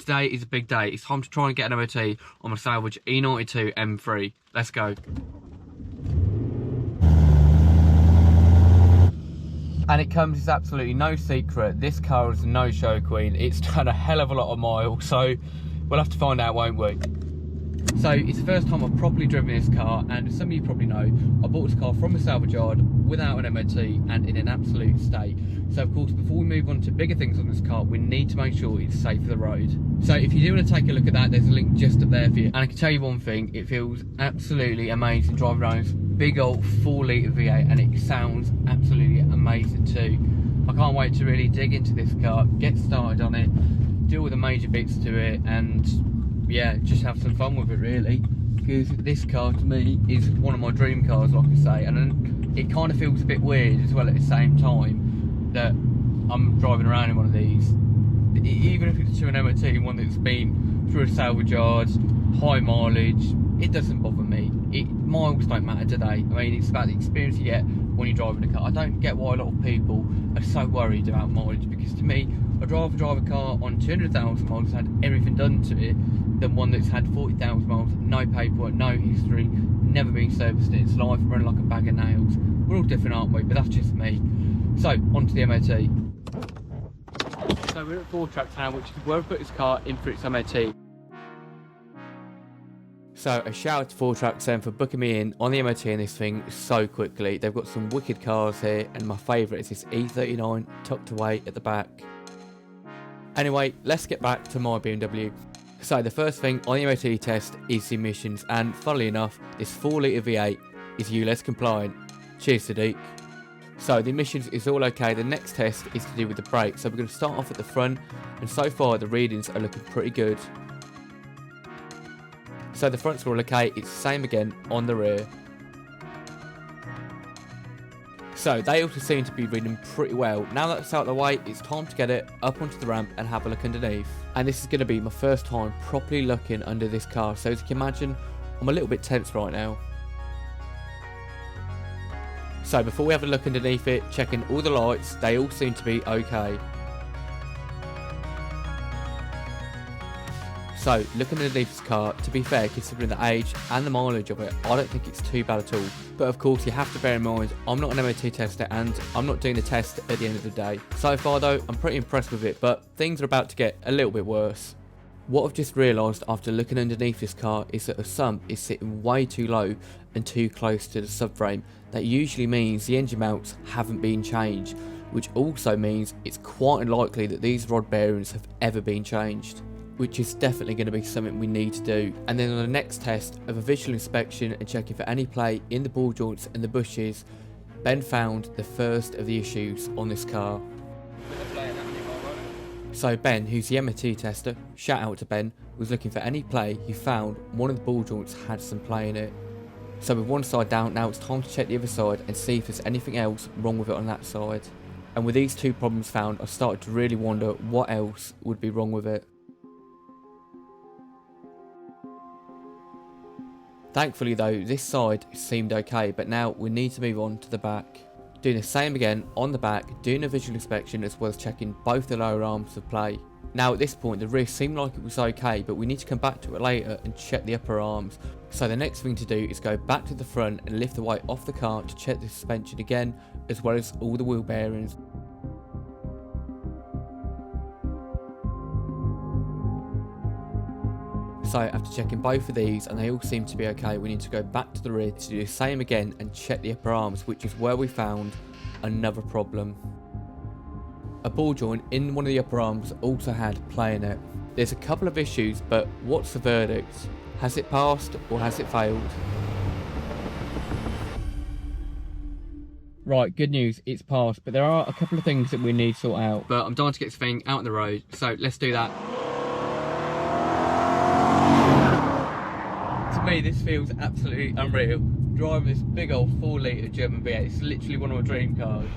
Today is a big day. It's time to try and get an MOT on my Salvage E92 M3. Let's go. And it comes as absolutely no secret, this car is no show queen. It's done a hell of a lot of miles, so we'll have to find out, won't we? So it's the first time I've properly driven this car, and as some of you probably know, I bought this car from a salvage yard without an MOT and in an absolute state. So of course, before we move on to bigger things on this car, we need to make sure it's safe for the road. So if you do want to take a look at that, there's a link just up there for you. And I can tell you one thing, it feels absolutely amazing driving around this big old 4-litre V8, and it sounds absolutely amazing too. I can't wait to really dig into this car, get started on it, do all the major bits to it, and yeah, just have some fun with it really, because this car to me is one of my dream cars, like I say, and it kind of feels a bit weird as well at the same time that I'm driving around in one of these, even if it's to an MOT, one that's been through a salvage yard, high mileage. It doesn't bother me. Miles don't matter today. I mean, it's about the experience you get when you're driving a car. I don't get why a lot of people are so worried about mileage, because to me, I'd rather drive a car on 200,000 miles, had everything done to it, than one that's had 40,000 miles, no paperwork, no history, never been serviced in its life, running like a bag of nails. We're all different, aren't we? But that's just me. So, on to the MOT. So we're at 4 Tracks now, which is where we put this car in for its MOT. So a shout out to 4 Tracks then for booking me in on the MOT in this thing so quickly. They've got some wicked cars here, and my favourite is this E39 tucked away at the back. Anyway, let's get back to my BMW. So the first thing on the MOT test is the emissions, and funnily enough, this 4-litre V8 is ULEZ compliant. Cheers, Sadiq. So the emissions is all okay. The next test is to do with the brakes. So we're going to start off at the front, and so far the readings are looking pretty good. So the fronts are all okay, it's the same again on the rear. So they also seem to be reading pretty well. Now that it's out of the way, it's time to get it up onto the ramp and have a look underneath. And this is going to be my first time properly looking under this car, so as you can imagine, I'm a little bit tense right now. So before we have a look underneath it, checking all the lights, they all seem to be okay. So, looking underneath this car, to be fair, considering the age and the mileage of it, I don't think it's too bad at all. But of course, you have to bear in mind, I'm not an MOT tester and I'm not doing the test at the end of the day. So far though, I'm pretty impressed with it, but things are about to get a little bit worse. What I've just realised after looking underneath this car is that the sump is sitting way too low and too close to the subframe. That usually means the engine mounts haven't been changed, which also means it's quite unlikely that these rod bearings have ever been changed, which is definitely going to be something we need to do. And then on the next test of a visual inspection and checking for any play in the ball joints and the bushes, Ben found the first of the issues on this car. So Ben, who's the MOT tester, shout out to Ben, was looking for any play. He found one of the ball joints had some play in it. So with one side down, now it's time to check the other side and see if there's anything else wrong with it on that side. And with these 2 problems found, I started to really wonder what else would be wrong with it. Thankfully though, this side seemed okay, but now we need to move on to the back. Doing the same again on the back, doing a visual inspection as well as checking both the lower arms of play. Now at this point the rear seemed like it was okay, but we need to come back to it later and check the upper arms. So the next thing to do is go back to the front and lift the weight off the car to check the suspension again, as well as all the wheel bearings. So after checking both of these and they all seem to be okay, we need to go back to the rear to do the same again and check the upper arms, which is where we found another problem. A ball joint in one of the upper arms also had play in it. There's a couple of issues, but what's the verdict? Has it passed or has it failed? Right, good news, it's passed, but there are a couple of things that we need to sort out. But I'm dying to get this thing out on the road, so let's do that. To me, this feels absolutely unreal. Driving this big old 4-litre German V8, it's literally one of my dream cars.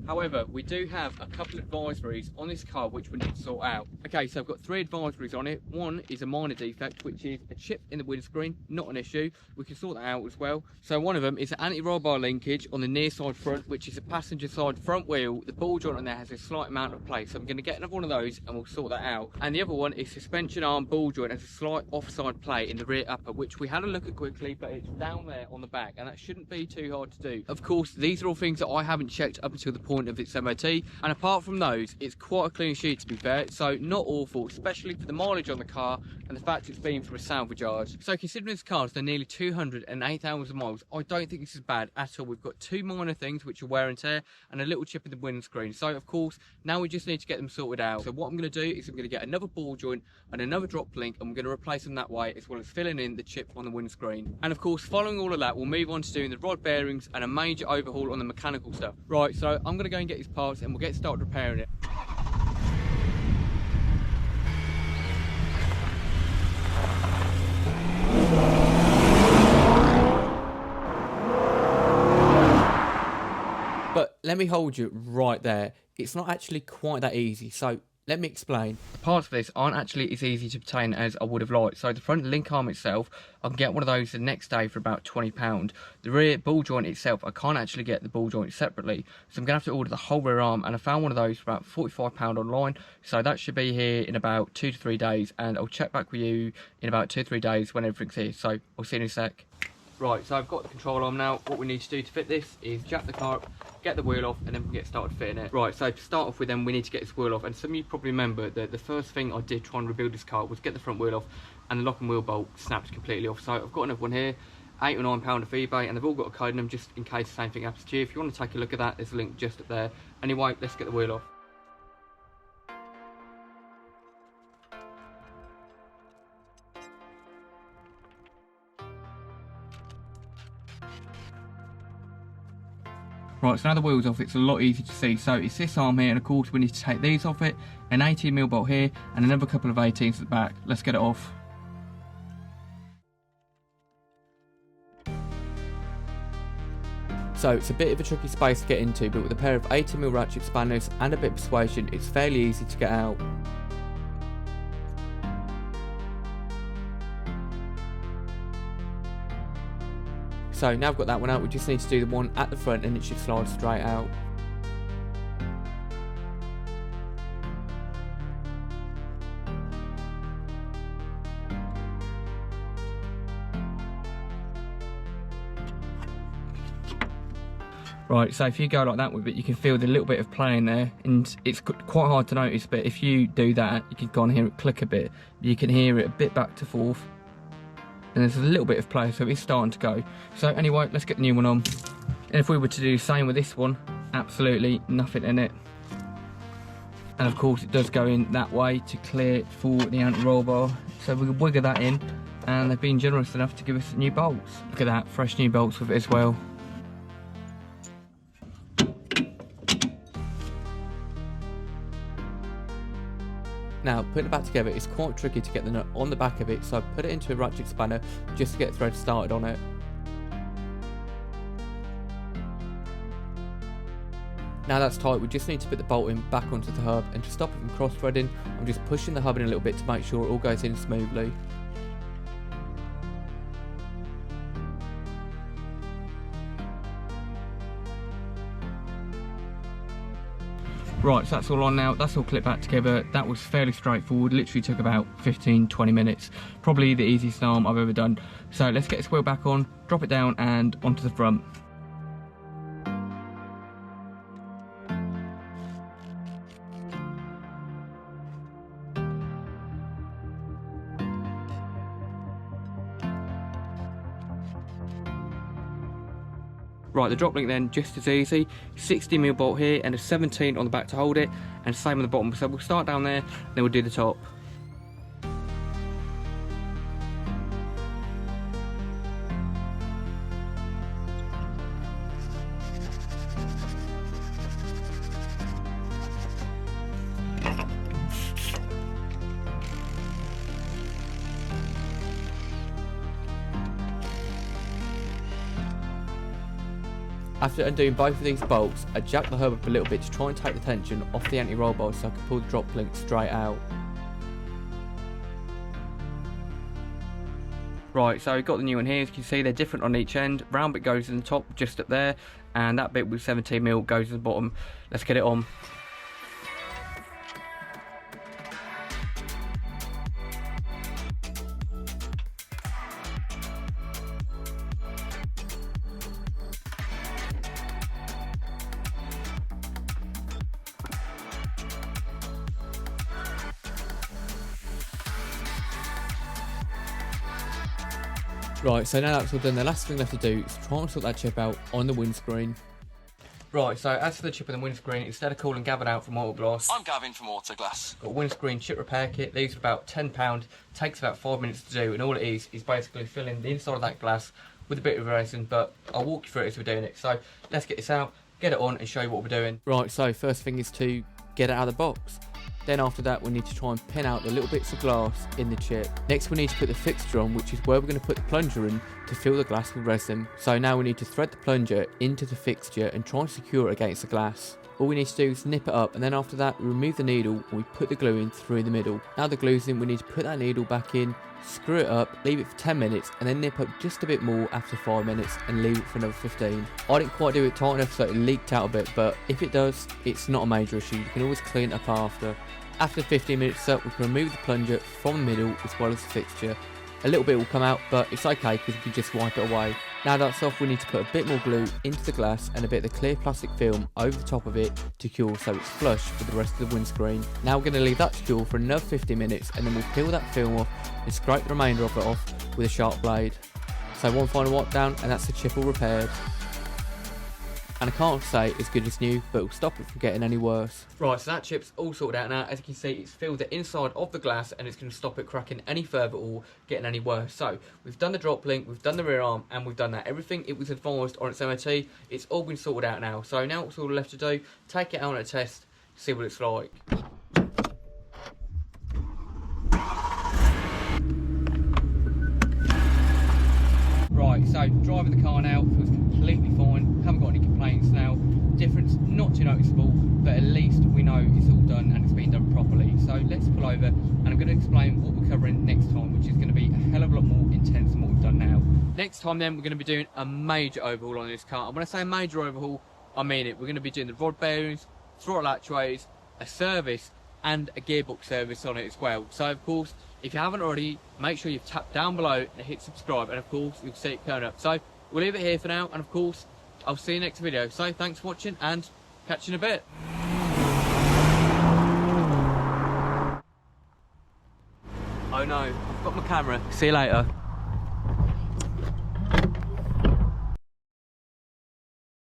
However, we do have a couple of advisories on this car which we need to sort out. Okay, so I've got 3 advisories on it. One is a minor defect, which is a chip in the windscreen, not an issue. We can sort that out as well. So one of them is an anti-roll bar linkage on the near side front, which is a passenger side front wheel. The ball joint on there has a slight amount of play, so I'm going to get another one of those and we'll sort that out. And the other one is suspension arm ball joint has a slight offside play in the rear upper, which we had a look at quickly, but it's down there on the back, and that shouldn't be too hard to do. Of course, these are all things that I haven't checked up until the point of its MOT, and apart from those, it's quite a clean sheet to be fair, so not awful, especially for the mileage on the car and the fact it's been for a salvage yard. So considering this car has done nearly 208,000 miles, I don't think this is bad at all. We've got 2 minor things which are wear and tear and a little chip in the windscreen. So of course, now we just need to get them sorted out. So what I'm going to do is I'm going to get another ball joint and another drop link, and we're going to replace them that way, as well as filling in the chip on the windscreen. And of course, following all of that, we'll move on to doing the rod bearings and a major overhaul on the mechanical stuff. Right, so I'm going to go and get these parts and we'll get started repairing it. But let me hold you right there. It's not actually quite that easy, so let me explain. The parts for this aren't actually as easy to obtain as I would have liked. So the front link arm itself, I can get one of those the next day for about £20. The rear ball joint itself, I can't actually get the ball joint separately, so I'm going to have to order the whole rear arm, and I found one of those for about £45 online. So that should be here in about 2 to 3 days, and I'll check back with you in about 2 to 3 days when everything's here. So I'll see you in a sec. Right, so I've got the control arm now. What we need to do to fit this is jack the car up, get the wheel off, and then we'll get started fitting it. Right, so to start off with, then we need to get this wheel off. And some of you probably remember that the first thing I did try and rebuild this car was get the front wheel off, and the lock and wheel bolt snapped completely off. So I've got another one here, £8 or £9 off eBay, and they've all got a code in them just in case the same thing happens to you. If you want to take a look at that, there's a link just up there. Anyway, let's get the wheel off. Right, so now the wheel's off, it's a lot easier to see. So it's this arm here, and of course we need to take these off it, an 18mm bolt here, and another couple of 18s at the back. Let's get it off. So it's a bit of a tricky space to get into, but with a pair of 18mm ratchet spanners and a bit of persuasion, it's fairly easy to get out. So now I've got that one out, we just need to do the one at the front and it should slide straight out. Right, so if you go like that with it, you can feel the little bit of play in there, and it's quite hard to notice, but if you do that, you can go and hear it click a bit. You can hear it a bit back to forth. And there's a little bit of play, so it's starting to go. So anyway, let's get the new one on. And if we were to do the same with this one, absolutely nothing in it. And of course it does go in that way to clear for the anti-roll bar. So we can wiggle that in, and they've been generous enough to give us new bolts. Look at that, fresh new bolts with it as well. Now, putting it back together is quite tricky to get the nut on the back of it, so I put it into a ratchet spanner just to get thread started on it. Now that's tight, we just need to put the bolt in back onto the hub, and to stop it from cross-threading, I'm just pushing the hub in a little bit to make sure it all goes in smoothly. Right, so that's all on now, that's all clipped back together. That was fairly straightforward, literally took about 15-20 minutes. Probably the easiest arm I've ever done. So let's get this wheel back on, drop it down and onto the front. Right, the drop link then, just as easy, 60mm bolt here and a 17 on the back to hold it, and same on the bottom. So we'll start down there, then we'll do the top. After undoing both of these bolts, I jacked the hub up a little bit to try and take the tension off the anti-roll bar so I could pull the drop link straight out. Right, so we've got the new one here. As you can see, they're different on each end. Round bit goes in the top, just up there, and that bit with 17mm goes in the bottom. Let's get it on. Right, so now that's all done, the last thing left to do is try and sort that chip out on the windscreen. Right, so as for the chip on the windscreen, instead of calling Gavin out from Autoglass, I'm Gavin from Autoglass. Got a windscreen chip repair kit. These are about £10, takes about 5 minutes to do, and all it is basically filling the inside of that glass with a bit of resin, but I'll walk you through it as we're doing it. So let's get this out, get it on and show you what we're doing. Right, so first thing is to get it out of the box. Then after that we need to try and pin out the little bits of glass in the chip. Next we need to put the fixture on, which is where we're going to put the plunger in to fill the glass with resin. So now we need to thread the plunger into the fixture and try and secure it against the glass. All we need to do is nip it up, and then after that we remove the needle and we put the glue in through the middle. Now the glue's in, we need to put that needle back in, screw it up, leave it for 10 minutes and then nip up just a bit more after 5 minutes and leave it for another 15. I didn't quite do it tight enough so it leaked out a bit, but if it does, it's not a major issue. You can always clean it up after. After 15 minutes up, we can remove the plunger from the middle as well as the fixture. A little bit will come out, but it's okay because we can just wipe it away. Now that's off, we need to put a bit more glue into the glass and a bit of the clear plastic film over the top of it to cure so it's flush for the rest of the windscreen. Now we're going to leave that to cure for another 15 minutes and then we'll peel that film off and scrape the remainder of it off with a sharp blade. So one final wipe down and that's the chip all repaired. And I can't say it's good as new, but it'll stop it from getting any worse. Right, so that chip's all sorted out now. As you can see, it's filled the inside of the glass and it's going to stop it cracking any further or getting any worse. So, we've done the drop link, we've done the rear arm, and we've done that. Everything it was advised on its MOT, it's all been sorted out now. So now what's all left to do, take it out on a test, see what it's like. Right, so driving the car now feels completely fine, haven't got any complaints now. Difference not too noticeable, but at least we know it's all done and it's been done properly. So let's pull over and I'm going to explain what we're covering next time, which is going to be a hell of a lot more intense than what we've done now. Next time then we're going to be doing a major overhaul on this car. And when I say major overhaul, I mean it. We're going to be doing the rod bearings, throttle archways, a service and a gearbox service on it as well. So of course, if you haven't already, make sure you've tapped down below and hit subscribe, and of course you'll see it turn up. So we'll leave it here for now, and of course I'll see you next video. So thanks for watching and catch you in a bit. Oh no, I've got my camera. See you later.